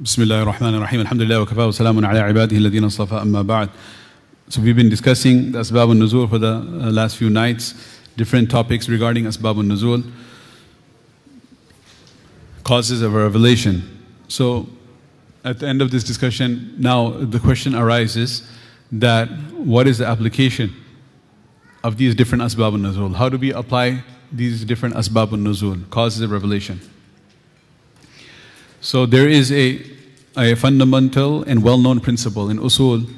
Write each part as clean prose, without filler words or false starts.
Bismillahir Rahmanir Rahim. Alhamdulillah wa kafa wa salamun ala ibadihi alladhina astafa amma ba'd. So we've been discussing the Asbāb al-Nuzūl for the last few nights, different topics regarding Asbāb al-Nuzūl, causes of revelation. So at the end of this discussion, now the question arises that what is the application of these different Asbāb al-Nuzūl? How do we apply these different Asbāb al-Nuzūl, causes of revelation? So there is a fundamental and well-known principle in usul.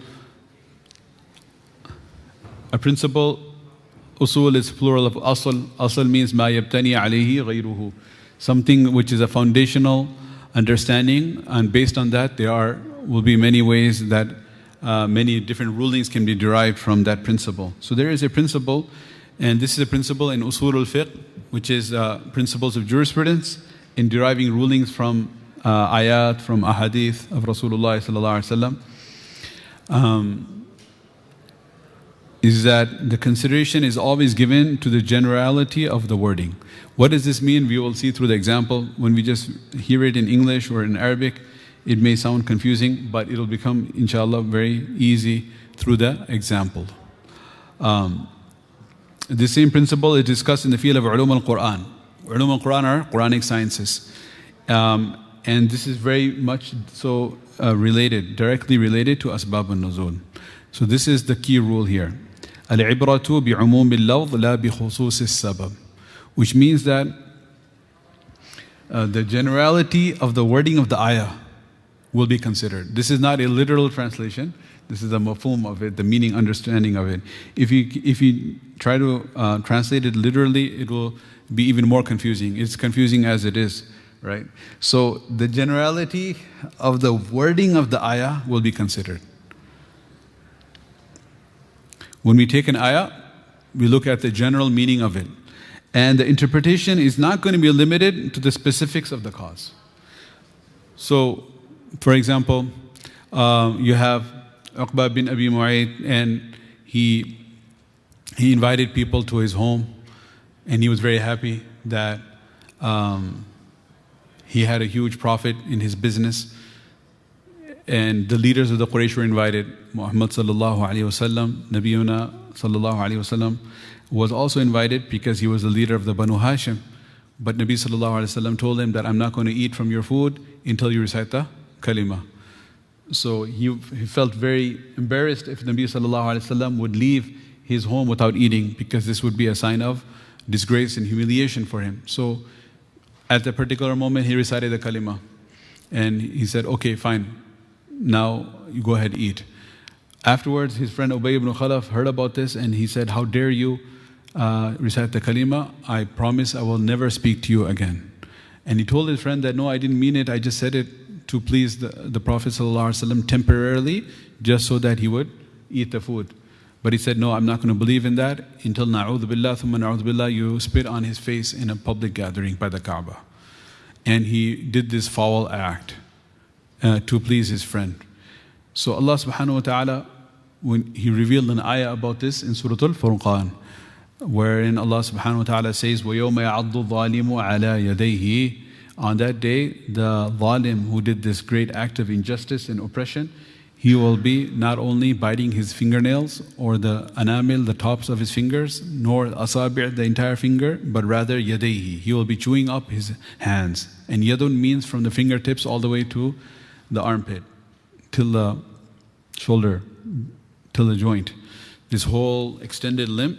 A principle, usul is plural of asl. Asl means ma yabtani alayhi ghayruhu. Something which is a foundational understanding, and based on that there will be many ways that many different rulings can be derived from that principle. So there is a principle, and this is a principle in usul al-fiqh, which is principles of jurisprudence in deriving rulings from ayat, from ahadith of Rasulullah sallallahu alaihi wasallam, is that the consideration is always given to the generality of the wording. What does this mean? We will see through the example. When we just hear it in English or in Arabic, it may sound confusing, but it will become, inshallah, very easy through the example. The same principle is discussed in the field of ulum al-Quran. Ulum al-Quran are Quranic sciences. And this is very much so related, directly related to Asbāb al-Nuzūl. So this is the key rule here. Al-ibratu bi'umum al-lawd la bi khusus al-sabab. Which means that the generality of the wording of the ayah will be considered. This is not a literal translation. This is a mafhum of it, the meaning, understanding of it. If you try to translate it literally, it will be even more confusing. It's confusing as it is. Right? So the generality of the wording of the ayah will be considered. When we take an ayah, we look at the general meaning of it. And the interpretation is not going to be limited to the specifics of the cause. So, for example, you have Uqba bin Abi Mu'ayt, and he invited people to his home, and he was very happy that he had a huge profit in his business, and the leaders of the Quraysh were invited. Muhammad sallallahu alaihi wasallam, Nabiyuna sallallahu alaihi wasallam, was also invited because he was the leader of the Banu Hashim. But Nabi sallallahu alaihi wasallam told him that I'm not going to eat from your food until you recite the kalima. So he felt very embarrassed if Nabi sallallahu alaihi wasallam would leave his home without eating, because this would be a sign of disgrace and humiliation for him. So at a particular moment, he recited the kalima, and he said, okay, fine, now you go ahead, eat. Afterwards, his friend Ubay ibn Khalaf heard about this, and he said, how dare you recite the kalima? I promise I will never speak to you again. And he told his friend that, no, I didn't mean it, I just said it to please the Prophet ﷺ temporarily, just so that he would eat the food. But he said, no, I'm not going to believe in that until na'udhu billah, thumma na'udhu billah, you spit on his face in a public gathering by the Kaaba. And he did this foul act to please his friend. So Allah subhanahu wa ta'ala, when He revealed an ayah about this in Surah Al-Furqan, wherein Allah subhanahu wa ta'ala says, وَيَوْمَ يَعَضُّ الظَّالِمُ عَلَى يَدَيْهِ. On that day, the zalim who did this great act of injustice and oppression, he will be not only biting his fingernails or the anamil, the tops of his fingers, nor asabi', the entire finger, but rather yadayhi. He will be chewing up his hands. And yadun means from the fingertips all the way to the armpit, till the shoulder, till the joint. This whole extended limb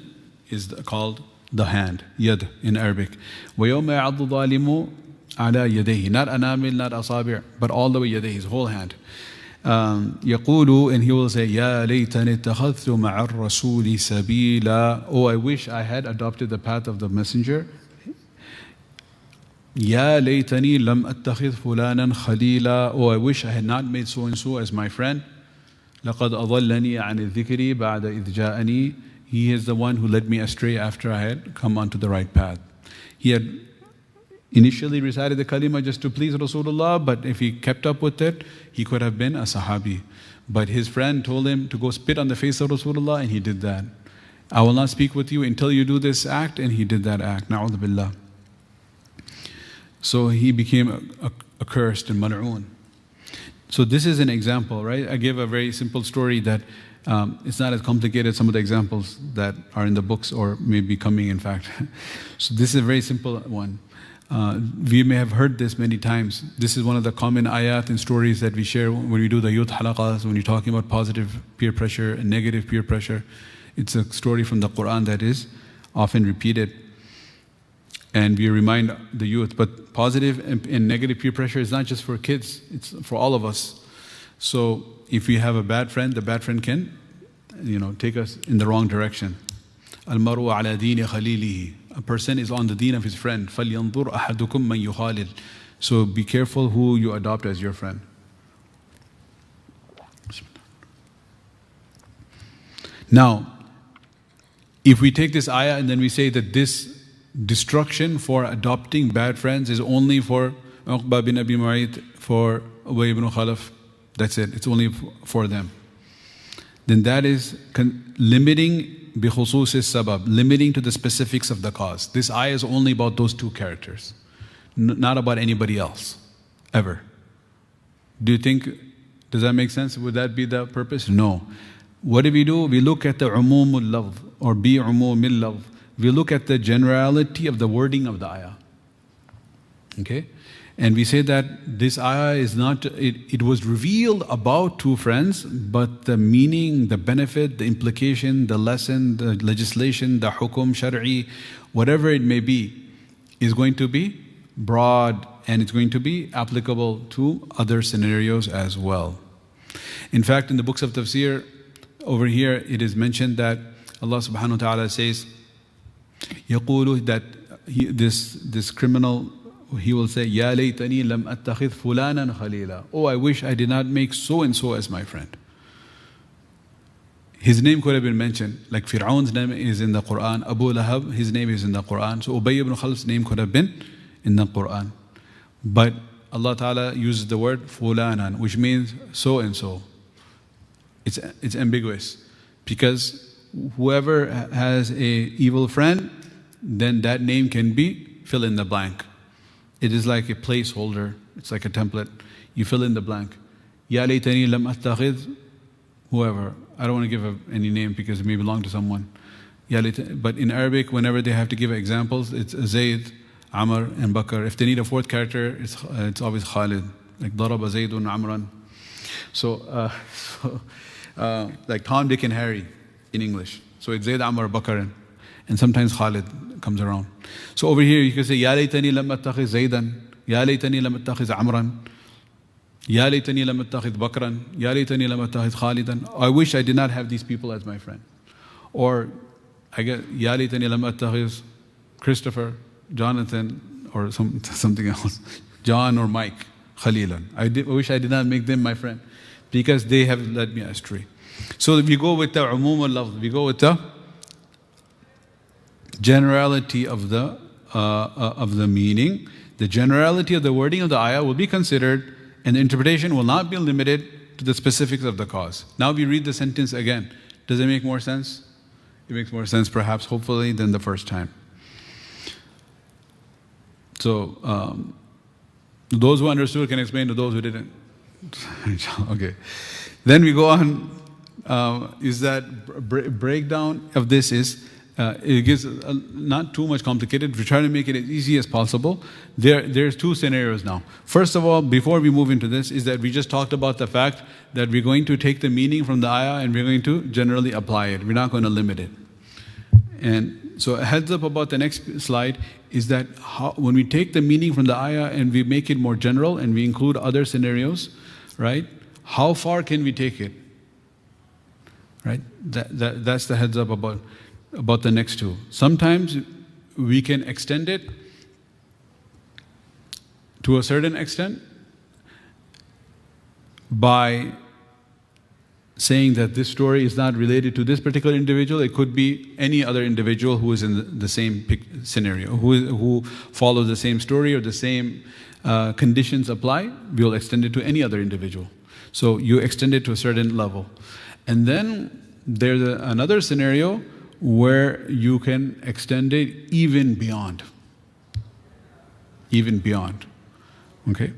is called the hand, yad in Arabic. وَيَوْمَ يَعَضُّ الظَّالِمُ عَلَى يَدَيْهِ. Not anamil, not asabi', but all the way yadayhi, his whole hand. يقول, and he will say, يا ليتني اتخذت مع الرسول سبيلا. Oh, I wish I had adopted the path of the messenger. يا ليتني لم أتخذ فلانا خليلا. Oh, I wish I had not made so and so as my friend. لقد أضلني عن الذكر بعد إذ جاءني. He is the one who led me astray after I had come onto the right path. He had initially recited the kalima just to please Rasulullah, but if he kept up with it, he could have been a sahabi. But his friend told him to go spit on the face of Rasulullah, and he did that. I will not speak with you until you do this act, and he did that act. Na'udhu billah. So he became accursed and mal'oon. So this is an example, right? I gave a very simple story that it's not as complicated as some of the examples that are in the books or maybe coming, in fact. So this is a very simple one. We may have heard this many times. This is one of the common ayat and stories that we share when we do the youth halaqas, when you're talking about positive peer pressure and negative peer pressure. It's a story from the Quran that is often repeated. And we remind the youth, but positive and negative peer pressure is not just for kids, it's for all of us. So if we have a bad friend, the bad friend can, take us in the wrong direction. Al-maru ala dini khalilihi. A person is on the deen of his friend. فَلْيَنْظُرْ أَحَدُكُمْ مَنْ يُخَالِلْ. So be careful who you adopt as your friend. Now, if we take this ayah and then we say that this destruction for adopting bad friends is only for Uqba bin Abi Mu'ayt, for Ubay ibn Khalaf, that's it, it's only for them, then that is limiting بِخُصُوصِ السَّبَبِ, limiting to the specifics of the cause. This ayah is only about those two characters, not about anybody else, ever. Do you think, does that make sense? Would that be the purpose? No. What do? We look at the umumul lafz, or bi umumil lafz. We look at the generality of the wording of the ayah. Okay? And we say that this ayah is not, it was revealed about two friends, but the meaning, the benefit, the implication, the lesson, the legislation, the hukum, shar'i, whatever it may be, is going to be broad and it's going to be applicable to other scenarios as well. In fact, in the books of tafsir, over here it is mentioned that Allah subhanahu wa ta'ala says, يقول, that this criminal, he will say, يا ليتني لم أتخذ فلانا خليلا. Oh, I wish I did not make so and so as my friend. His name could have been mentioned, like Fir'aun's name is in the Quran, Abu Lahab, his name is in the Quran. So Ubay ibn Khalaf's name could have been in the Quran. But Allah Ta'ala uses the word fulanan, which means so and so. It's ambiguous, because whoever has a evil friend, then that name can be fill in the blank. It is like a placeholder, it's like a template. You fill in the blank. Ya laytani lam attakhidh, whoever. I don't want to give any name because it may belong to someone. But in Arabic, whenever they have to give examples, it's Zayd, Amr, and Bakr. If they need a fourth character, it's always Khalid, like Daraba Zaydun Amran. So, like Tom, Dick, and Harry in English. So it's Zayd, Amr, Bakr, and sometimes Khalid comes around. So over here you can say, Ya laytani lam attakhiz Zaydan, Ya laytani lam attakhiz Amran, Ya laytani lam attakhiz Bakran, Ya laytani lam attakhiz Khalidan. I wish I did not have these people as my friend. Or I get, Ya laytani lam attakhiz Christopher, Jonathan, or something else, John or Mike, Khalilan. I wish I did not make them my friend, because they have led me astray. So if we go with the umum al-lafz, we go with the generality of the meaning, the generality of the wording of the ayah will be considered, and the interpretation will not be limited to the specifics of the cause. Now we read the sentence again. Does it make more sense? It makes more sense perhaps, hopefully, than the first time. So those who understood can explain to those who didn't. Okay. Then we go on, is that breakdown of this is, it gives not too much complicated. We try to make it as easy as possible. There's two scenarios now. First of all, before we move into this, is that we just talked about the fact that we're going to take the meaning from the ayah and we're going to generally apply it. We're not going to limit it. And so a heads up about the next slide is that when we take the meaning from the ayah and we make it more general and we include other scenarios, right? How far can we take it? Right? That's the heads up about the next two. Sometimes we can extend it to a certain extent by saying that this story is not related to this particular individual. It could be any other individual who is in the same scenario, who follows the same story or the same conditions apply. We'll extend it to any other individual. So you extend it to a certain level. And then there's another scenario where you can extend it even beyond. Even beyond. Okay?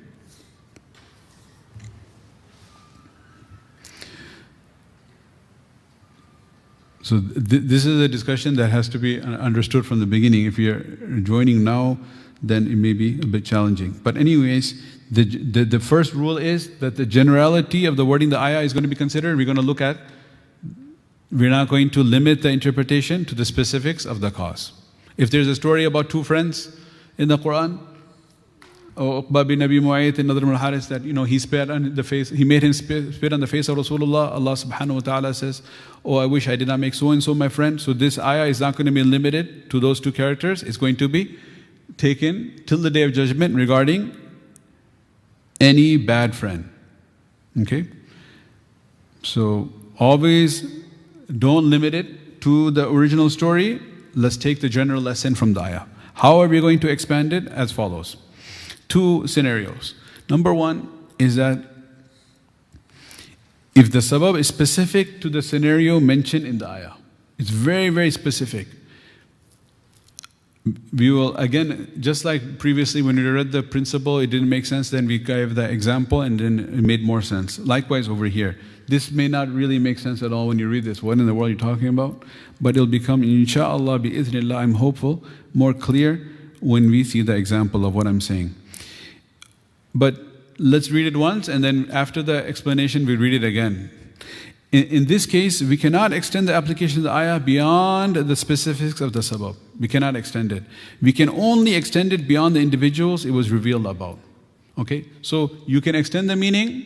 So this is a discussion that has to be understood from the beginning. If you're joining now, then it may be a bit challenging. But anyways, the first rule is that the generality of the wording, the ayah, is going to be considered. We're going to look at, we're not going to limit the interpretation to the specifics of the cause. If there's a story about two friends in the Quran, Uqba bin Abi Mu'ayth and Nadr ibn al-Haris, that he spat on the face, he made him spit on the face of Rasulullah. Allah subhanahu wa ta'ala says, oh, I wish I did not make so and so my friend. So this ayah is not going to be limited to those two characters. It's going to be taken till the Day of Judgment regarding any bad friend. Okay? So always don't limit it to the original story. Let's take the general lesson from the ayah. How are we going to expand it? As follows. Two scenarios. Number one is that if the sabab is specific to the scenario mentioned in the ayah, it's very, very specific. We will, again, just like previously when we read the principle, it didn't make sense, then we gave the example and then it made more sense. Likewise over here. This may not really make sense at all when you read this. What in the world are you talking about? But it'll become, insha'Allah, bi'idhnillah, I'm hopeful, more clear when we see the example of what I'm saying. But let's read it once, and then after the explanation, we read it again. In this case, we cannot extend the application of the ayah beyond the specifics of the sabab. We cannot extend it. We can only extend it beyond the individuals it was revealed about. Okay? So you can extend the meaning,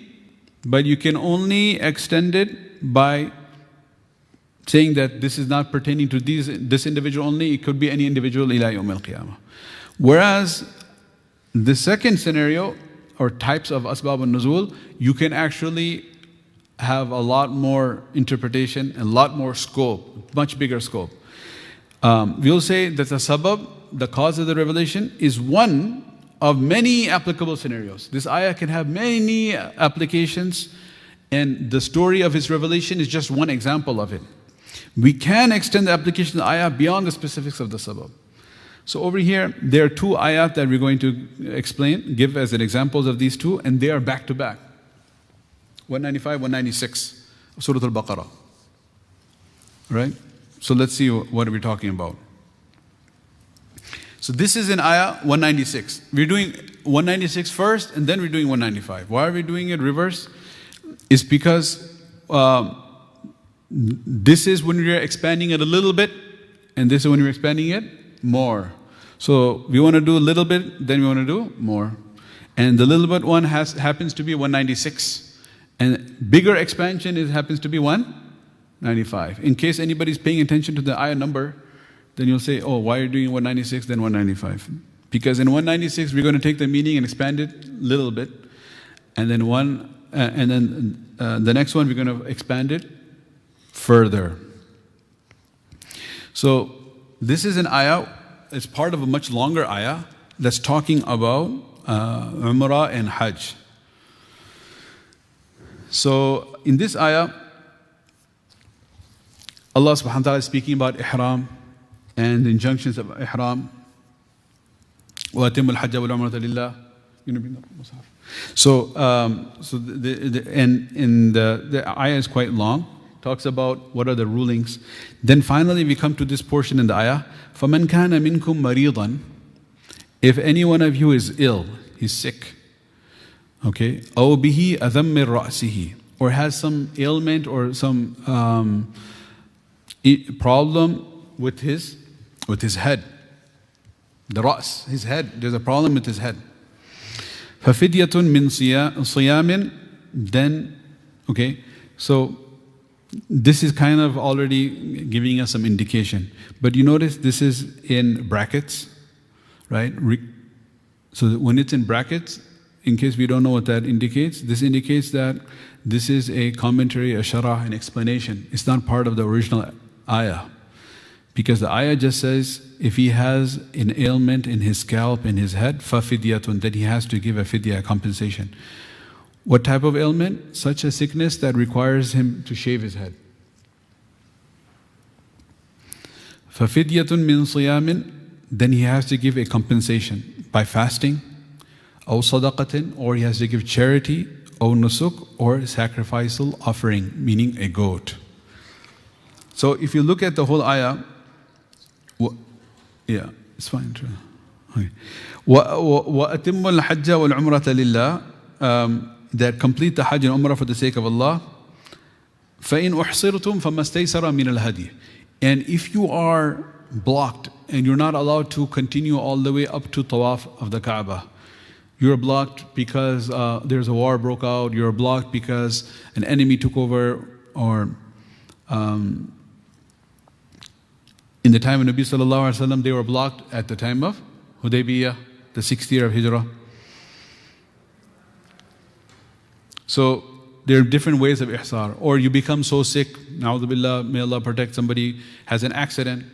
but you can only extend it by saying that this is not pertaining to this individual only. It could be any individual ila yawm al-qiyamah. Whereas the second scenario, or types of Asbāb al-Nuzūl, you can actually have a lot more interpretation, a lot more scope, much bigger scope. We'll say that the sabab, the cause of the revelation, is one of many applicable scenarios. This ayah can have many applications, and the story of its revelation is just one example of it. We can extend the application of the ayah beyond the specifics of the sabab. So over here, there are two ayat that we're going to explain, give as an examples of these two, and they are back to back. 195, 196, Surah Al-Baqarah. Right? So let's see what are we talking about. So this is in ayah 196. We're doing 196 first, and then we're doing 195. Why are we doing it reverse? It's because this is when we're expanding it a little bit, and this is when we're expanding it more. So we want to do a little bit, then we want to do more. And the little bit one happens to be 196. And bigger expansion happens to be 195. In case anybody's paying attention to the ayah number, then you'll say, oh, why are you doing 196 then 195? Because in 196 we're going to take the meaning and expand it a little bit. And then the next one we're going to expand it further. So this is an ayah. It's part of a much longer ayah that's talking about Umrah and Hajj. So in this ayah, Allah subhanahu wa ta'ala is speaking about Ihram and the injunctions of Ihram. وَأَتِمُّ الْحَجَّ وَالْعُمْرَةَ لِلَّهِ. So the ayah is quite long. Talks about what are the rulings. Then finally we come to this portion in the ayah. فَمَنْ كَانَ مِنْكُمْ مَرِيضًا. If any one of you is ill, he's sick, okay, أَوْ بِهِ أَذَمِّ رَأْسِهِ, or has some ailment or some problem with his head, the ra's, his head, there's a problem with his head. فَفِدْيَةٌ مِّن صِيَامٍ. Then, okay, so this is kind of already giving us some indication. But you notice this is in brackets, right? So when it's in brackets, in case we don't know what that indicates, this indicates that this is a commentary, a sharah, an explanation. It's not part of the original ayah. Because the ayah just says, if he has an ailment in his scalp, in his head, فَفِدْيَةٌ, that he has to give a fidya, a compensation. What type of ailment? Such a sickness that requires him to shave his head. فَفِدْيَةٌ مِّن صِيَامٍ, then he has to give a compensation by fasting, أو صدقة, or he has to give charity, أو نسuk, or sacrificial offering, meaning a goat. So if you look at the whole ayah, yeah, it's fine. Okay. وَأَتِمُّ الْحَجَّ وَالْعُمْرَةَ لِلَّهِ, that complete the Hajj and Umrah for the sake of Allah. فَإِنْ أُحْصِرْتُمْ فَمَا اسْتَيْسَرَ مِنَ الْهَدِيِ. And if you are blocked and you're not allowed to continue all the way up to Tawaf of the Kaaba, you're blocked because there's a war broke out, you're blocked because an enemy took over, or in the time of Nabi Sallallahu Alaihi Wasallam, they were blocked at the time of Hudaybiyah, the 6th year of Hijrah. So there are different ways of ihsar. Or you become so sick, na'udhu billah, may Allah protect, somebody has an accident,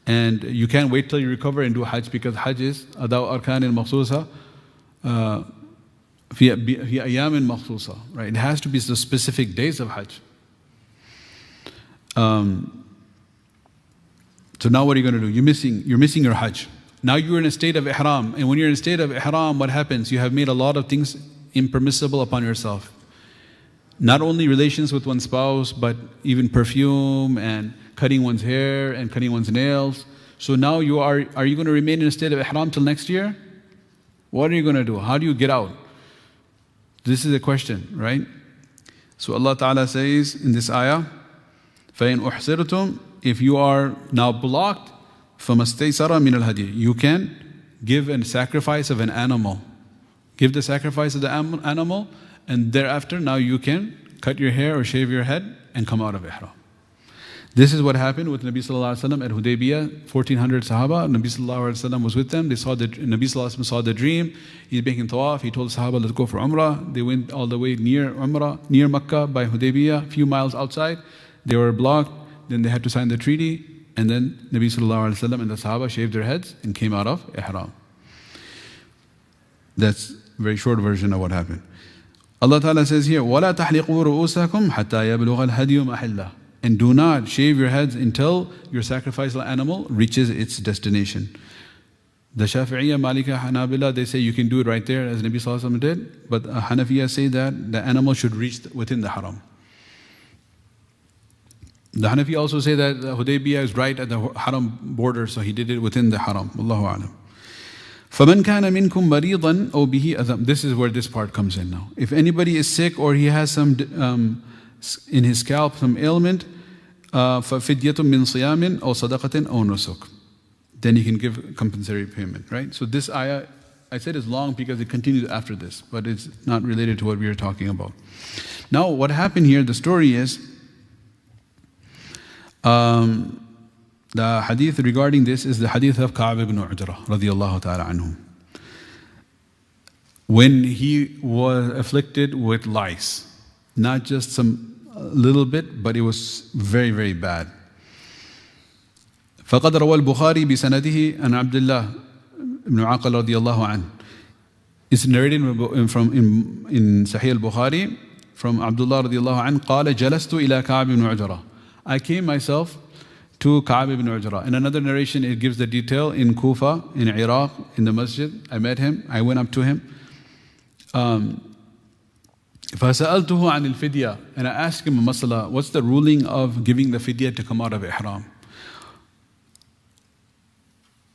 and you can't wait till you recover and do Hajj, because Hajj is adaw arkan al-makhsusa fi ayyam makhsusa, right? It has to be the specific days of Hajj. So now what are you going to do? You're missing your Hajj. Now you're in a state of ihram, and when you're in a state of ihram, what happens? You have made a lot of things impermissible upon yourself. Not only relations with one's spouse, but even perfume and cutting one's hair and cutting one's nails. So now are you going to remain in a state of ihram till next year? What are you going to do? How do you get out? This is a question, right? So Allah Ta'ala says in this ayah, فَإِنْ أُحْصِرْتُمْ, if you are now blocked, فَمَا اسْتَيْسَرَ مِنَ الْهَدِيِ, you can give a sacrifice of an animal. Give the sacrifice of the animal, and thereafter now you can cut your hair or shave your head and come out of ihram. This is what happened with Nabi Sallallahu Alaihi Wasallam at Hudaybiyah. 1,400 Sahaba, Nabi Sallallahu Alaihi Wasallam was with them. Nabi Sallallahu Alaihi Wasallam saw the dream. He's making tawaf. He told the Sahaba, let's go for Umrah. They went all the way near Umrah, near Makkah by Hudaybiyah, a few miles outside. They were blocked. Then they had to sign the treaty. And then Nabi Sallallahu Alaihi Wasallam and the Sahaba shaved their heads and came out of ihram. That's a very short version of what happened. Allah Ta'ala says here, وَلَا تَحْلِقُوا رُؤُوسَكُمْ حَتَّى يَبْلُغَ الْهَدْيُ مَحِلَّهُ. And do not shave your heads until your sacrificial animal reaches its destination. The Shafi'iyya, Malika, Hanabila, they say you can do it right there as Nabi Sallallahu Alaihi Wasallam did. But Hanafiya say that the animal should reach within the haram. The Hanafi also say that Hudaybiyah is right at the haram border, so he did it within the haram. Wallahu a'lam. فَمَنْ كَانَ مِنْكُمْ مَرِيضًا أَوْ بِهِ أَذًى. This is where this part comes in now. If anybody is sick or he has some in his scalp some ailment, فَفِدْيَةٌ مِّن صِيَامٍ أَوْ صَدَقَةٍ أَوْ نُسُكٍ. Then he can give compensatory payment, right? So this ayah, I said, is long because it continues after this, but it's not related to what we are talking about. Now what happened here, the story is, the hadith regarding this is the hadith of Ka'b ibn Ujrah radiyallahu ta'ala anhu. When he was afflicted with lice, not just some little bit, but it was very, very bad. فقد روى البخاري بسنده عن عبد الله بن عقل رضي الله عنه. It's narrated in Sahih al-Bukhari from Abdullah رضي الله عنه قال جلست إلى كعب بن عجرة. I came myself to Ka'b ibn Ujrah. In another narration, it gives the detail in Kufa, in Iraq, in the masjid. I met him, I went up to him. فَسَأَلْتُهُ عَنِ الْفِدْيَةِ. And I asked him a masala, what's the ruling of giving the fidyah to come out of ihram?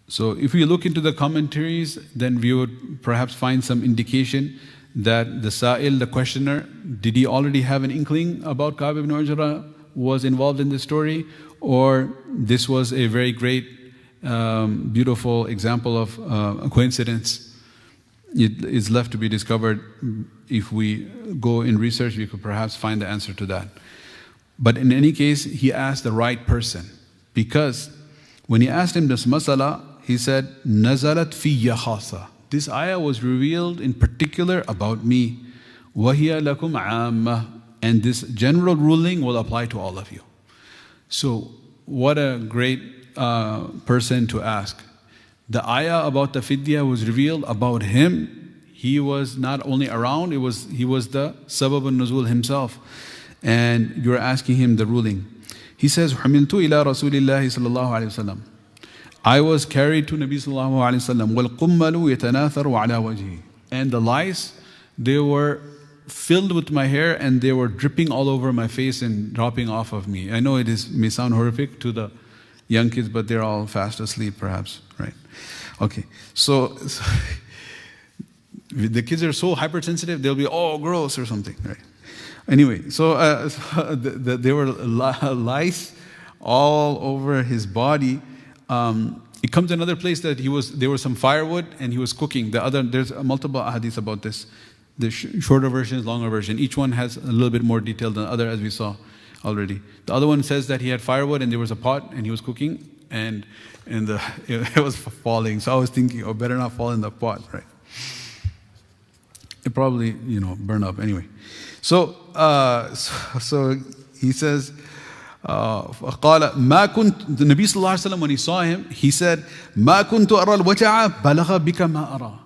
So if we look into the commentaries, then we would perhaps find some indication that the sa'il, the questioner, did he already have an inkling about Ka'b ibn Ujrah was involved in this story, or this was a very great, beautiful example of a coincidence. It is left to be discovered. If we go in research, we could perhaps find the answer to that. But in any case, he asked the right person, because when he asked him this masala, he said, "Nazalat fiyya khasa." This ayah was revealed in particular about me. وَهِيَ لَكُمْ عَامَّةٌ. And this general ruling will apply to all of you. So, what a great person to ask. The ayah about the fidyah was revealed about him. He was not only around, he was the sabab al-Nuzūl himself. And you're asking him the ruling. He says, حُمِلْتُ إِلَىٰ رَسُولِ اللَّهِ صَلَّى اللَّهُ عَلَيْهِ وسلم. I was carried to Nabi sallallahu alayhi wa sallam. وَالْقُمَّلُ يَتَنَاثَرُ عَلَى وَجْهِهِ. And the lice, they were filled with my hair and they were dripping all over my face and dropping off of me. I know may sound horrific to the young kids, but they're all fast asleep perhaps, right? Okay, so the kids are so hypersensitive, they'll be, oh, gross or something, right? Anyway, so there were lice all over his body. It comes to another place that there was some firewood and he was cooking. There's multiple hadiths about this. The shorter version is longer version. Each one has a little bit more detail than the other, as we saw already. The other one says that he had firewood and there was a pot and he was cooking and it was falling. So I was thinking, oh, better not fall in the pot, right? It probably, burn up anyway. So he says, قال ما كنت, the Nabi sallallahu alaihi wasallam, when he saw him, he said, ما كنت أرى الوجع بلغ بك ما أرى.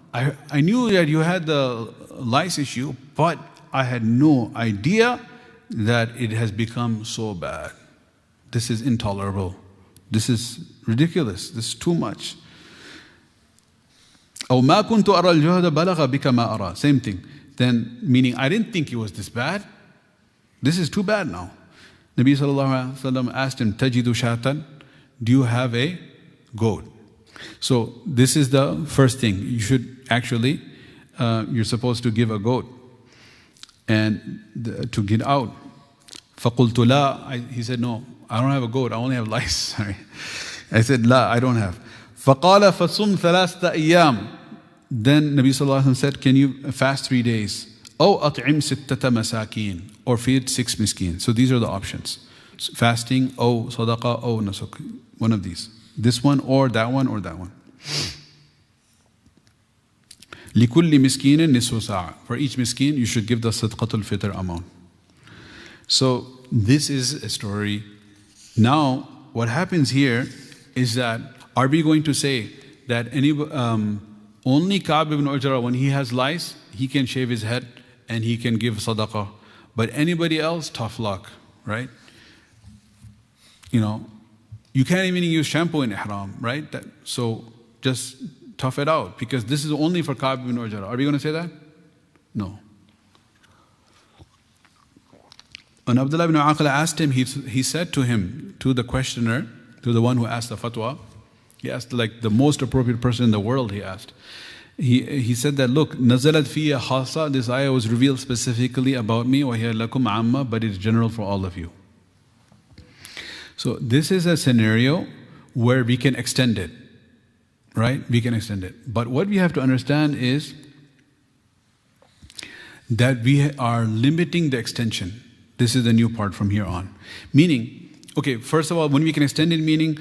I knew that you had the lice issue, but I had no idea that it has become so bad. This is intolerable. This is ridiculous. This is too much. أو ما كنت أرى الجهد بلغ بك ما أرى. Same thing. Then, meaning I didn't think it was this bad. This is too bad now. Nabi sallallahu alaihi wasallam asked him, "Tajidu shatan? Do you have a goat?" So this is the first thing. You should actually, you're supposed to give a goat and to get out. فَقُلْتُ لَا, he said, no, I don't have a goat, I only have lice. Sorry. I said, "La, I don't have." فَقَالَ فَصُمْ ثَلَاثَةَ أَيَّامٍ. Then Nabi sallallahu alaihi wasallam said, can you fast 3 days? أو أطعم ستة مساكين, or feed 6 miskin. So these are the options. Fasting, or sadaqah, or nusuk. One of these. This one, or that one, or that one. لِكُلِّ مِسْكِينٍ نِصْفُ سَاعَةٍ. For each miskin, you should give the sadaqatul fitr amount. So this is a story. Now, what happens here is that, are we going to say that only Ka'b ibn Ujra, when he has lice, he can shave his head and he can give sadaqah, but anybody else, tough luck, right? You can't even use shampoo in ihram, right? So just tough it out, because this is only for Ka'b ibn Ujra. Are we going to say that? No. When Abdullah ibn Aqil asked him, he said to him, to the questioner, to the one who asked the fatwa, he asked like the most appropriate person in the world, he asked. He said that, look, nazalat fiyya khasa, this ayah was revealed specifically about me, wa hiya lakum amma, but it's general for all of you. So this is a scenario where we can extend it, right? We can extend it. But what we have to understand is that we are limiting the extension. This is the new part from here on. Meaning, okay, first of all, when we can extend it, meaning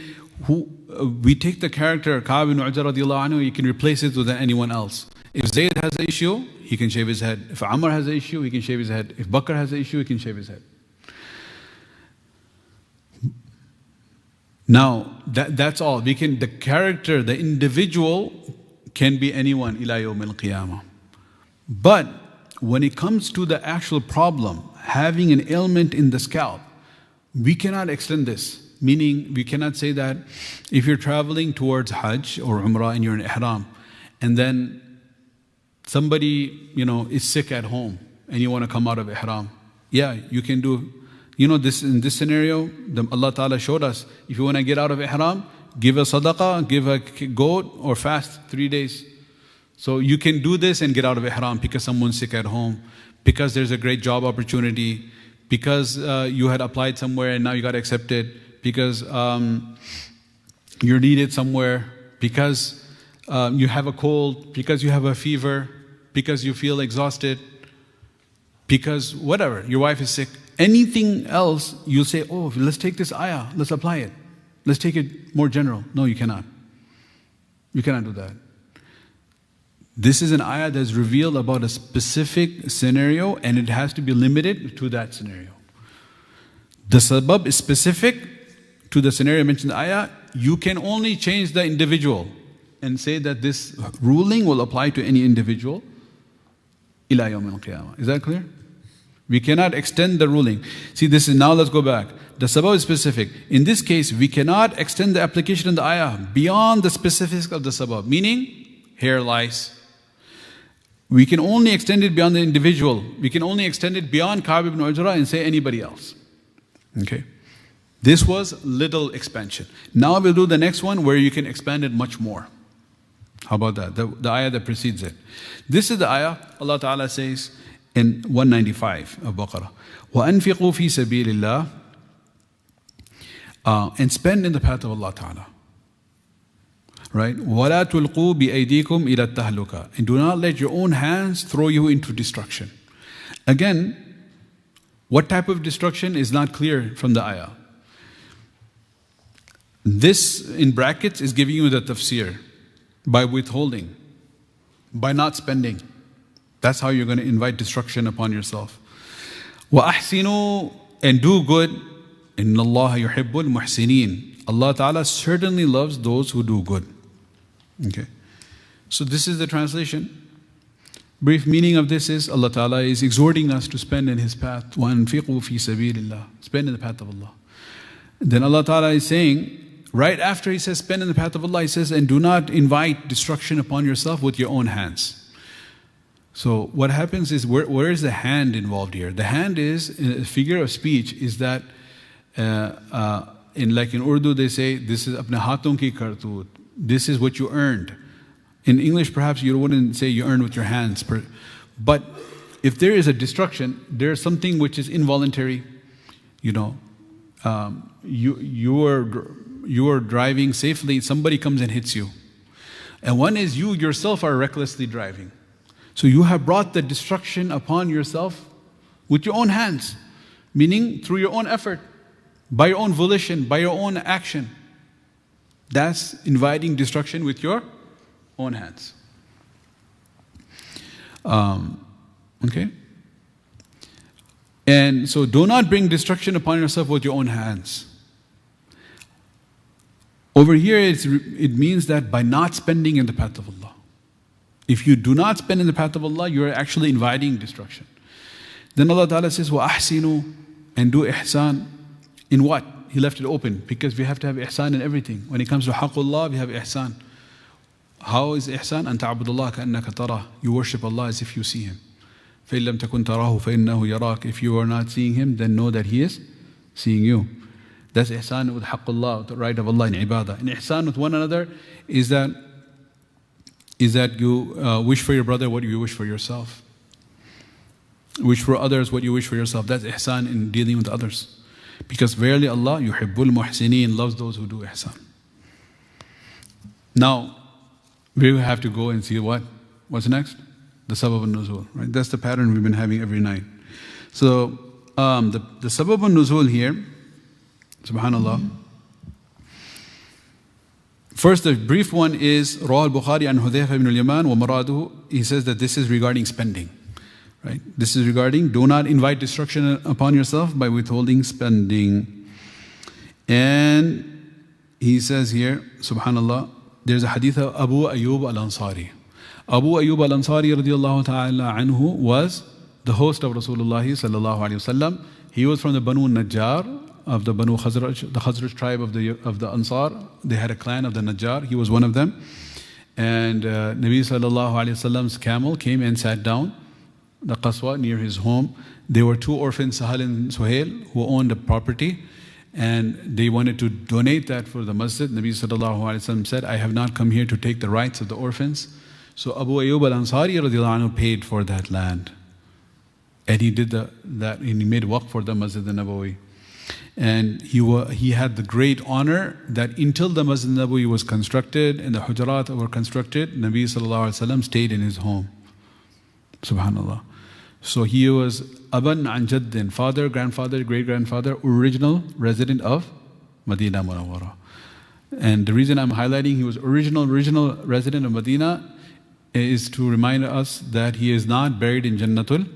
we take the character Ka'b ibn Ujra radiallahu anhu, you can replace it with anyone else. If Zayd has an issue, he can shave his head. If Amr has an issue, he can shave his head. If Bakr has an issue, he can shave his head. Now, that's all. The character, the individual can be anyone ila yawm al-qiyamah. But when it comes to the actual problem, having an ailment in the scalp, we cannot extend this. Meaning, we cannot say that if you're traveling towards Hajj or Umrah and you're in Ihram, and then somebody, is sick at home and you want to come out of Ihram. Yeah, you can do, this in this scenario, Allah Ta'ala showed us, if you want to get out of Ihram, give a sadaqah, give a goat, or fast 3 days. So you can do this and get out of Ihram because someone's sick at home, because there's a great job opportunity, because you had applied somewhere and now you got accepted, because you're needed somewhere, because you have a cold, because you have a fever, because you feel exhausted, because whatever, your wife is sick. Anything else, you'll say, oh, let's take this ayah, let's apply it. Let's take it more general. No, you cannot. You cannot do that. This is an ayah that's revealed about a specific scenario, and it has to be limited to that scenario. The sabab is specific to the scenario mentioned in the ayah. You can only change the individual and say that this ruling will apply to any individual ila yawm al-qiyamah. Is that clear? We cannot extend the ruling. See, this is, now let's go back. The sabab is specific. In this case, we cannot extend the application of the ayah beyond the specifics of the sabab, meaning hair lice. We can only extend it beyond the individual. We can only extend it beyond Ka'b ibn Ujra and say anybody else. Okay. This was little expansion. Now we'll do the next one where you can expand it much more. How about that? The ayah that precedes it. This is the ayah Allah Ta'ala says in 195 of Baqarah. وَأَنْفِقُوا فِي سَبِيلِ اللَّهِ and spend in the path of Allah Ta'ala. Right? وَلَا تُلْقُوا بِأَيْدِيكُمْ إِلَى التَّهْلُكَةِ and do not let your own hands throw you into destruction. Again, what type of destruction is not clear from the ayah. This in brackets is giving you the tafsir. By withholding, by not spending. That's how you're going to invite destruction upon yourself. وَأَحْسِنُوا and do good. إِنَّ اللَّهَ يُحِبُّ الْمُحْسِنِينَ Allah Ta'ala certainly loves those who do good. Okay. So this is the translation. Brief meaning of this is Allah Ta'ala is exhorting us to spend in His path. وَأَنْفِقُوا فِي سَبِيلِ اللَّهِ spend in the path of Allah. Then Allah Ta'ala is saying, right after He says spend in the path of Allah, He says, and do not invite destruction upon yourself with your own hands. So what happens is, where is the hand involved here? The hand is, a figure of speech is that, in Urdu they say, this is apne haathon ki kartoot. This is what you earned. In English perhaps you wouldn't say you earned with your hands. But if there is a destruction, there is something which is involuntary. You are driving safely, somebody comes and hits you. And one is you yourself are recklessly driving. So you have brought the destruction upon yourself with your own hands, meaning through your own effort, by your own volition, by your own action. That's inviting destruction with your own hands. Okay? And so do not bring destruction upon yourself with your own hands. Over here, it means that by not spending in the path of Allah. If you do not spend in the path of Allah, you are actually inviting destruction. Then Allah Ta'ala says, وَأَحْسِنُوا and do ihsan. In what? He left it open because we have to have ihsan in everything. When it comes to haqqullah, we have ihsan. How is ihsan? أَن تَعْبُدُ اللَّهَ كَأَنَّكَ تَرَاهُ you worship Allah as if you see Him. فَإِن لَمْ تَكُنْ تَرَاهُ فَإِنَّهُ يَرَاكَ if you are not seeing Him, then know that He is seeing you. That's ihsan with haqqullah, with the right of Allah in ibadah. And ihsan with one another is that you wish for your brother what you wish for yourself. Wish for others what you wish for yourself. That's ihsan in dealing with others. Because verily Allah, yuhibbul muhsineen, loves those who do ihsan. Now, we have to go and see what's next? The Asbāb al-Nuzūl, right? That's the pattern we've been having every night. So, the Asbāb al-Nuzūl here, subhanallah. First, the brief one is Rawah al-Bukhari an Hudhayfa ibn al-Yaman wa maraduhu. He says that this is regarding spending. Right? This is regarding do not invite destruction upon yourself by withholding spending. And he says here, subhanallah, there's a hadith of Abu Ayyub al-Ansari. Abu Ayyub al-Ansari radiyallahu ta'ala anhu was the host of Rasulullah sallallahu alayhi wasallam. He was from the Banu Najjar of the Banu Khazraj, the Khazraj tribe of the Ansar. They had a clan of the Najjar. He was one of them. And Nabi sallallahu alayhi wasallam's camel came and sat down the Qaswa near his home. There were two orphans, Sahal and Suhail, who owned a property, and they wanted to donate that for the masjid. Nabi sallallahu alayhi wasallam said, I have not come here to take the rights of the orphans. So Abu Ayyub al-Ansari radiyallahu anhu paid for that land. And he did that, and he made waqf for the Masjid al-Nabawi. And he had the great honor that until the Masjid al-Nabawi was constructed and the Hujarat were constructed, Nabi sallallahu alayhi wasallam stayed in his home. Subhanallah. So he was Aban an Jaddin, father, grandfather, great-grandfather, original resident of Madinah Munawwara. And the reason I'm highlighting he was original resident of Medina is to remind us that he is not buried in Jannatul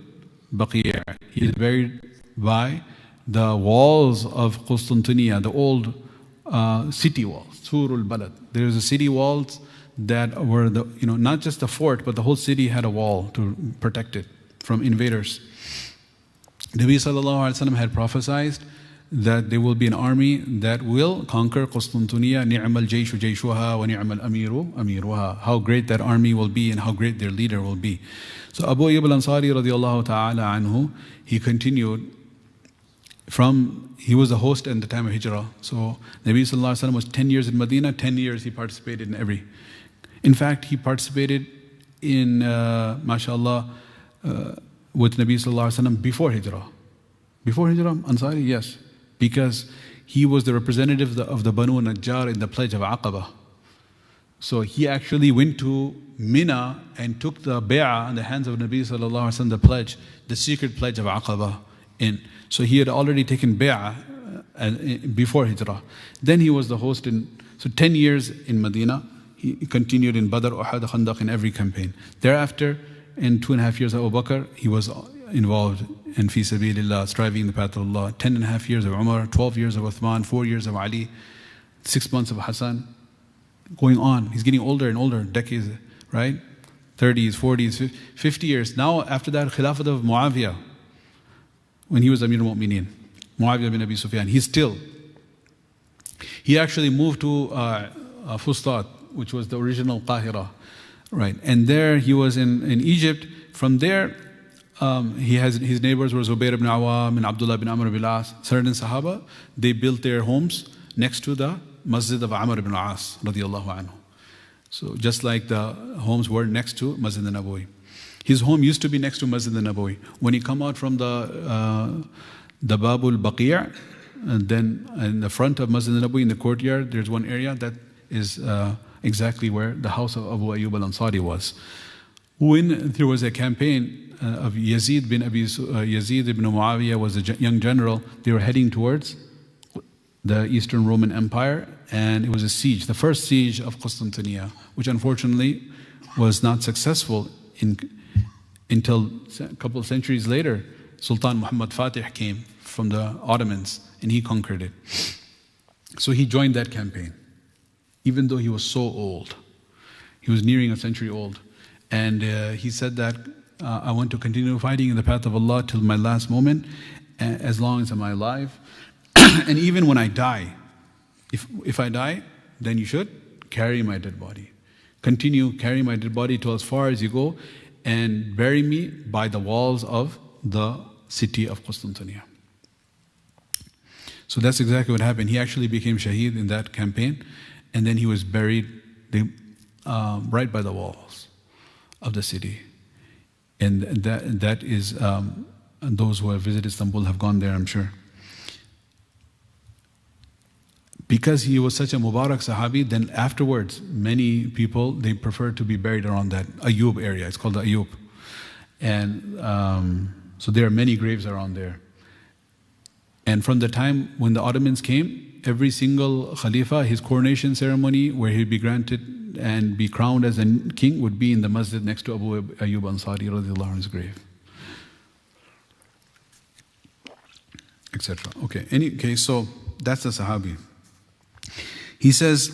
Baqi'. He is buried by the walls of Constantinople, the old city walls, Surul Balad. There's a city walls that were not just the fort, but the whole city had a wall to protect it from invaders. Nabi sallallahu alaihi wasallam had prophesied that there will be an army that will conquer Qustantuniya. Ni'mal jayshu jayshuha wa ni'mal amiru amiruha. How great that army will be and how great their leader will be. So Abu Ayyub al-Ansari radiallahu ta'ala anhu, he continued he was the host at the time of Hijrah. So Nabi sallallahu alaihi wasallam was 10 years in Medina, 10 years he participated in every. In fact, he participated in, mashallah, with Nabi sallallahu alaihi wasallam before Hijrah. Before Hijrah, Ansari, yes. Because he was the representative of the Banu Najjar in the pledge of Aqaba. So he actually went to Mina and took the bay'ah in the hands of Nabi sallallahu alaihi wasallam, the pledge, the secret pledge of Aqaba in. So he had already taken bay'ah before Hijrah. Then he was the host so 10 years in Medina. He continued in Badr, Uhud, Khandaq, in every campaign. Thereafter, in 2.5 years of Abu Bakr, he was involved in fi sabilillah, striving in the path of Allah. 10.5 years of Umar, 12 years of Uthman, 4 years of Ali, 6 months of Hassan. Going on. He's getting older and older, decades, right? 30s, 40s, 50 years. Now, after that, Khilafat of Muawiyah, when he was Amir al-Mu'mineen, Muawiyah bin Abi Sufyan, he actually moved to Fustat, which was the original Qahira, right? And there he was in Egypt. From there, his neighbors were Zubair ibn Awam and Abdullah bin Amr bin al-As. Certain Sahaba, they built their homes next to the Masjid of Amr ibn al-As, radiyallahu anhu. So just like the homes were next to Masjid al-Nabawi. His home used to be next to Masjid al-Nabawi. When you come out from the Babul Baqi', then in the front of Masjid al-Nabawi, in the courtyard, there's one area that is exactly where the house of Abu Ayyub al-Ansari was. When there was a campaign of Yazid ibn Muawiyah was a young general, they were heading towards the Eastern Roman Empire, and it was a siege, the first siege of Qustantuniya, which unfortunately was not successful until a couple of centuries later. Sultan Muhammad Fatih came from the Ottomans and he conquered it. So he joined that campaign, even though he was so old. He was nearing a century old. And he said that, I want to continue fighting in the path of Allah till my last moment, as long as I'm alive. And even when I die, if I die, then you should carry my dead body. Continue carrying my dead body to as far as you go and bury me by the walls of the city of Qustantuniya. So that's exactly what happened. He actually became shaheed in that campaign, and then he was buried right by the walls of the city. And that is, those who have visited Istanbul have gone there, I'm sure. Because he was such a Mubarak Sahabi, then afterwards, many people, they prefer to be buried around that Ayyub area. It's called the Ayyub. And so there are many graves around there. And from the time when the Ottomans came, every single Khalifa, his coronation ceremony, where he'd be granted and be crowned as a king, would be in the masjid next to Abu Ayyub Ansari radiallahu anhu's grave. Etc. Okay, okay, so that's the Sahabi. He says,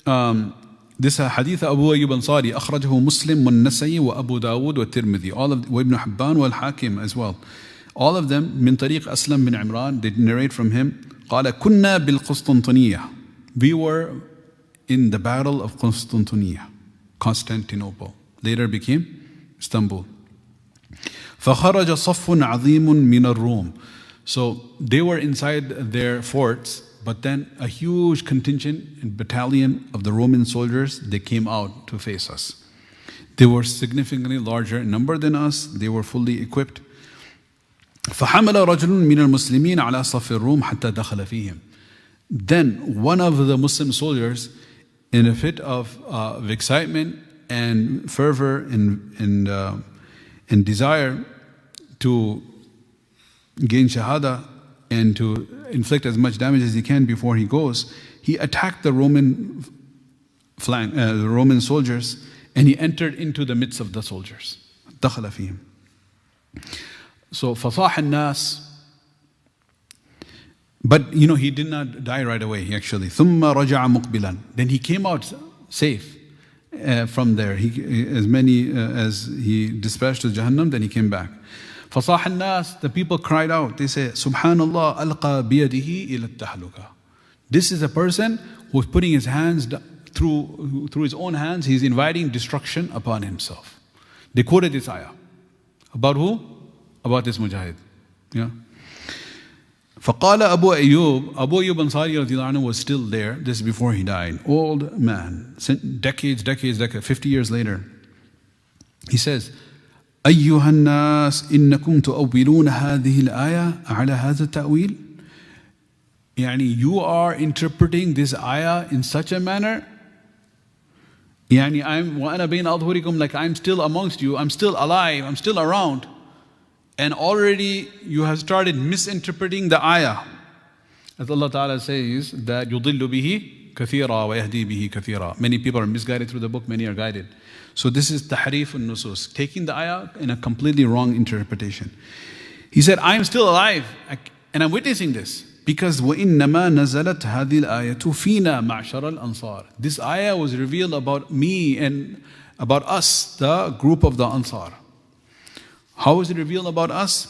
this hadith Abu Ayyub Ansari, أخرجه مسلم والنسائي وأبو داود والترمذي, all of وابن حبان والحاكم as well. All of them من طريق أسلم bin Imran, they narrate from him. قال كنا بالقسطنطينية. We were in the battle of Constantinople. Later became Istanbul. فخرج صف عظيم من الروم. So they were inside their forts, but then a huge contingent and battalion of the Roman soldiers, they came out to face us. They were significantly larger in number than us. They were fully equipped. فحمل رجل من المسلمين على صف الروم حتى دخل فيهم. Then one of the Muslim soldiers, in a fit of excitement and fervor and desire to gain shahada and to inflict as much damage as he can before he goes, he attacked the Roman flank, the Roman soldiers, and he entered into the midst of the soldiers. دخل فيهم. So فصاح الناس. But he did not die right away, actually. ثم رجع مقبلا. Then he came out safe from there. As many as he dispatched to Jahannam, then he came back. فَصَاحَ النَّاسِ, the people cried out. They say, Subhanallah, أَلْقَى بِيَدِهِ إِلَى التَّحْلُكَ. This is a person who's putting his hands through his own hands, he's inviting destruction upon himself. They quoted this ayah. About who? About this mujahid. Yeah. فَقَالَ Abu Ayyub Ansari radiallahu anhu was still there. This is before he died. Old man, decades, 50 years later. He says, أَيُّهَا النَّاسِ إِنَّكُمْ تُؤَوِّلُونَ هَذِهِ الْآيَةِ عَلَى هَذَا التَّأْوِيلِ. Yani you are interpreting this ayah in such a manner. Yani وَأَنَا بَيْنَ أَظْهُرِكُمْ, like I'm still amongst you, I'm still alive, I'm still around. And already you have started misinterpreting the ayah. As Allah Ta'ala says that يُضِلُّ بِهِ كَثِيرًا وَيَهْدِي بِهِ كَثِيرًا. Many people are misguided through the book, many are guided. So this is tahrif al-nusus, taking the ayah in a completely wrong interpretation. He said, I'm still alive and I'm witnessing this. Because وَإِنَّمَا نَزَلَتْ هَذِهِ الْآيَةُ فِينَا مَعْشَرَ الْأَنصَارِ. This ayah was revealed about me and about us, the group of the Ansar. How is it revealed about us?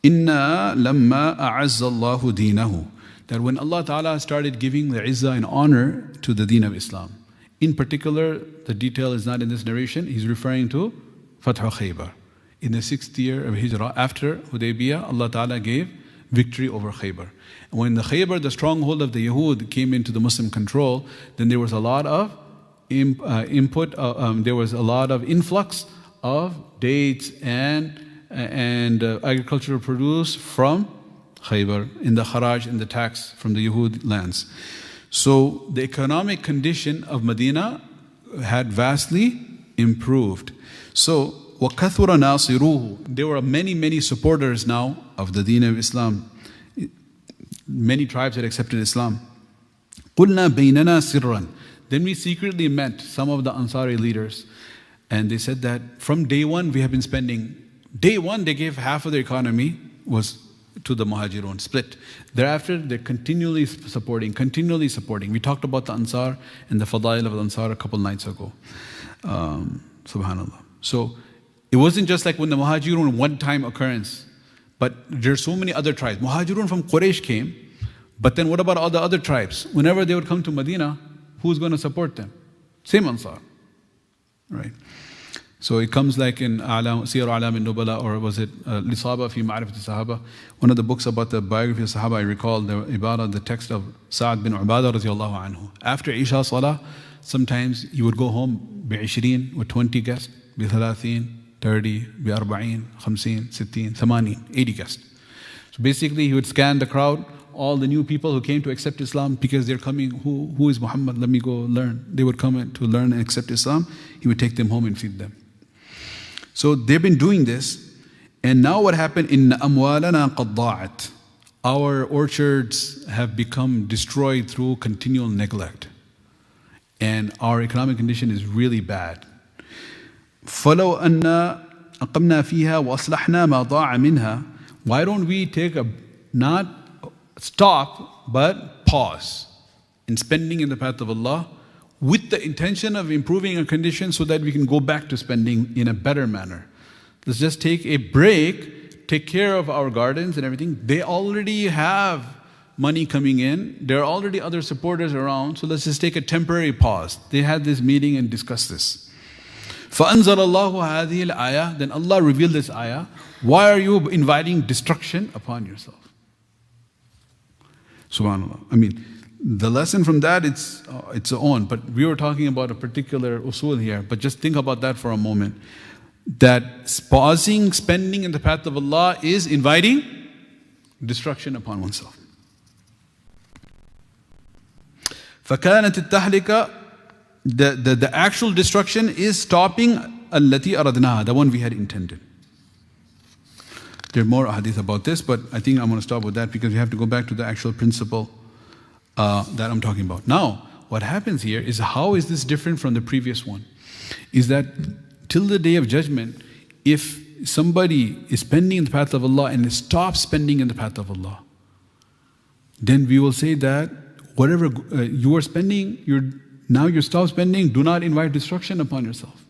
إِنَّا لَمَّا أَعَزَّ اللَّهُ دِينَهُ. That when Allah Ta'ala started giving the izzah and honor to the deen of Islam. In particular, the detail is not in this narration, he's referring to Fath Khaybar. In the 6th year of Hijrah, after Hudaybiyah, Allah Ta'ala gave victory over Khaybar. And when the Khaybar, the stronghold of the Yahud, came into the Muslim control, then there was a lot of there was a lot of influx of dates and agricultural produce from Khaybar, in the kharaj, in the tax from the Yahud lands. So the economic condition of Medina had vastly improved. So وَكَثُرَ نَاصِرُوهُ. There were many supporters now of the deen of Islam. Many tribes had accepted Islam. قُلْنَا بَيْنَنَا سِرًّا. Then we secretly met some of the Ansari leaders, and they said that from day one we have been spending. Day one they gave half of their economy was to the Muhajirun, split. Thereafter they're continually supporting. We talked about the Ansar and the Fadail of the Ansar a couple nights ago. Subhanallah. So it wasn't just like when the Muhajirun, one-time occurrence, but there's so many other tribes. Muhajirun from Quraysh came, but then what about all the other tribes? Whenever they would come to Medina, who's going to support them? Same Ansar, right? So it comes like in Siyar A'lam al-Nubala, or was it Lisaba fi Ma'rifat al-Sahaba? One of the books about the biography of Sahaba, I recall the text of Sa'ad bin Ubadah radiallahu anhu. After Isha Salah, sometimes you would go home bi-20 with 20 guests, bi-30, 30, bi-40, 50, 60, 80, 80 guests. So basically he would scan the crowd, all the new people who came to accept Islam because they're coming, who is Muhammad? Let me go learn. They would come to learn and accept Islam. He would take them home and feed them. So they've been doing this, and now what happened? إِنَّ أَمْوَالَنَا قَدْ ضَاعَتْ. Our orchards have become destroyed through continual neglect, and our economic condition is really bad. فَلَوْ أَنَّا أَقَمْنَا فِيهَا وَأَصْلَحْنَا مَا ضَاعَ مِنْهَا. Why don't we take not stop, but pause in spending in the path of Allah, with the intention of improving our condition so that we can go back to spending in a better manner. Let's just take a break, take care of our gardens and everything. They already have money coming in. There are already other supporters around, so let's just take a temporary pause. They had this meeting and discussed this. فَأَنزَلَ اللَّهُ هَذِهِ الْآيَةِ. Then Allah revealed this ayah. Why are you inviting destruction upon yourself? Subhanallah. I mean, the lesson from that, it's own, but we were talking about a particular usul here, but just think about that for a moment. That pausing, spending in the path of Allah is inviting destruction upon oneself. فَكَانَتِ التَّحْلِكَ. The actual destruction is stopping الَّتِي أَرَدْنَاهَا, the one we had intended. There are more hadith about this, but I think I'm going to stop with that because we have to go back to the actual principle that I'm talking about. Now, what happens here is, how is this different from the previous one? Is that till the day of judgment, if somebody is spending in the path of Allah and stops spending in the path of Allah, then we will say that whatever you are spending, now you stop spending, do not invite destruction upon yourself.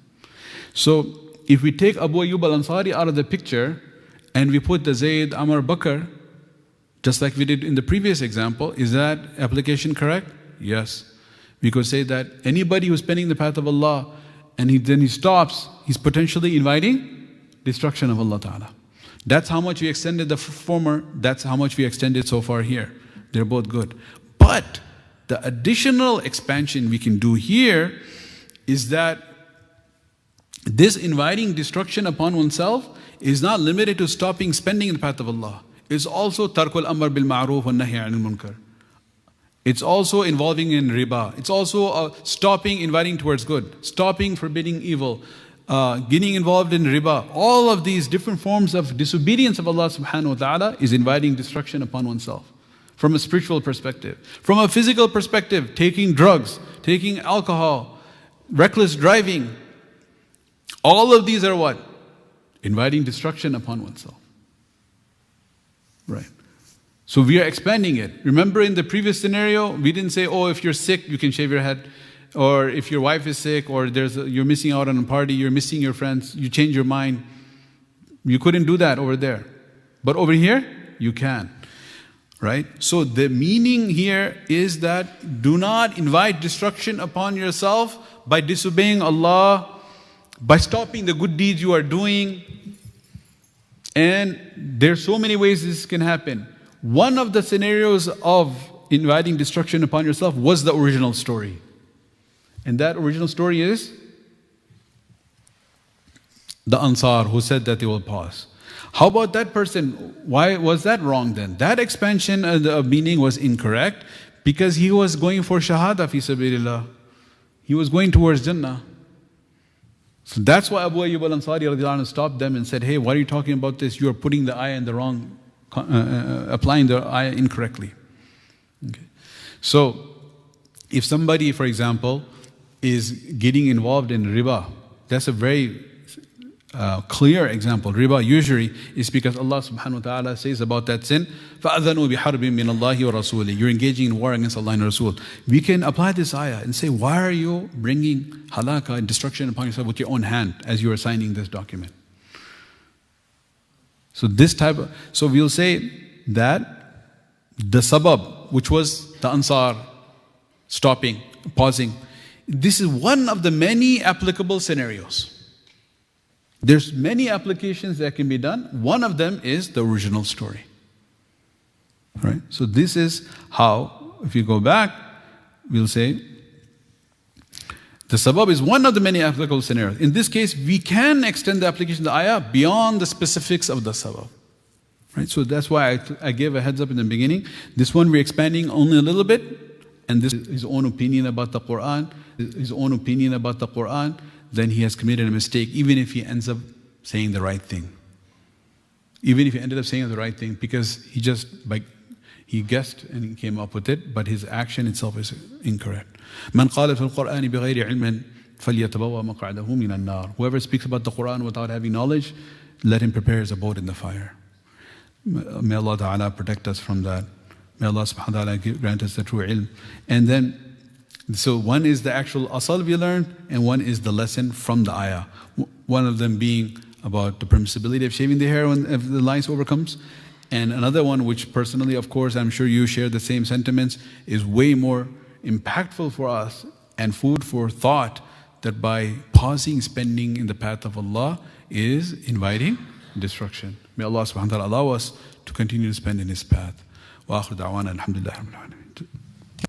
So if we take Abu Ayyub al-Ansari out of the picture, and we put the Zayd, Amr, Bakr, just like we did in the previous example, is that application correct? Yes. We could say that anybody who's spending the path of Allah and then he stops, he's potentially inviting destruction of Allah Ta'ala. That's how much we extended the former, that's how much we extended so far here. They're both good. But the additional expansion we can do here is that this inviting destruction upon oneself is not limited to stopping spending in the path of Allah. It's also tarkul amr bil ma'roof wa nahy anil munkar. It's also involving in riba. It's also stopping inviting towards good, stopping forbidding evil, getting involved in riba. All of these different forms of disobedience of Allah subhanahu wa ta'ala is inviting destruction upon oneself. From a spiritual perspective. From a physical perspective, taking drugs, taking alcohol, reckless driving. All of these are what? Inviting destruction upon oneself. Right. So we are expanding it. Remember in the previous scenario, we didn't say, oh, if you're sick, you can shave your head. Or if your wife is sick, or you're missing out on a party, you're missing your friends, you change your mind. You couldn't do that over there. But over here, you can. Right? So the meaning here is that do not invite destruction upon yourself by disobeying Allah, by stopping the good deeds you are doing. And there's so many ways this can happen. One of the scenarios of inviting destruction upon yourself was the original story. And that original story is the Ansar who said that they will pause. How about that person? Why was that wrong then? That expansion of meaning was incorrect because he was going for shahada fi sabilillah. He was going towards Jannah. So that's why Abu Ayyub al-Ansari radiallahu anhu stopped them and said, hey, why are you talking about this? You are putting the ayah in the wrong, applying the ayah incorrectly. Okay. So, if somebody, for example, is getting involved in riba, that's a very clear example. Riba usually is because Allah subhanahu wa ta'ala says about that sin, فَأَذَنُوا بِحَرْبٍ مِّنَ اللَّهِ وَرَسُولِهِ. You're engaging in war against Allah and Rasul. We can apply this ayah and say, why are you bringing halaka and destruction upon yourself with your own hand as you are signing this document? So so we'll say that the sabab, which was the Ansar stopping, pausing, this is one of the many applicable scenarios. There's many applications that can be done. One of them is the original story. Right? So this is how, if you go back, we'll say, the sabab is one of the many applicable scenarios. In this case, we can extend the application of the ayah beyond the specifics of the sabab. Right? So that's why I gave a heads up in the beginning. This one we're expanding only a little bit, and this is his own opinion about the Quran, then he has committed a mistake, even if he ends up saying the right thing. Even if he ended up saying the right thing, because he guessed and he came up with it, but his action itself is incorrect. مَنْ قَالَ فِي الْقُرْآنِ بِغَيْرِ عِلْمٍ فَلْيَتَبَوَّأْ مَقْعَدَهُ مِنَ النَّارِ. Whoever speaks about the Quran without having knowledge, let him prepare his abode in the fire. May Allah Ta'ala protect us from that. May Allah Subhanahu wa Ta'ala grant us the true ilm. And then, so one is the actual asal we learned, and one is the lesson from the ayah. One of them being about the permissibility of shaving the hair when if the lice overcomes. And another one, which personally, of course, I'm sure you share the same sentiments, is way more impactful for us and food for thought, that by pausing spending in the path of Allah is inviting destruction. May Allah subhanahu wa ta'ala allow us to continue to spend in His path. Wa akhiru da'wana alhamdulillahi rabbil alamin.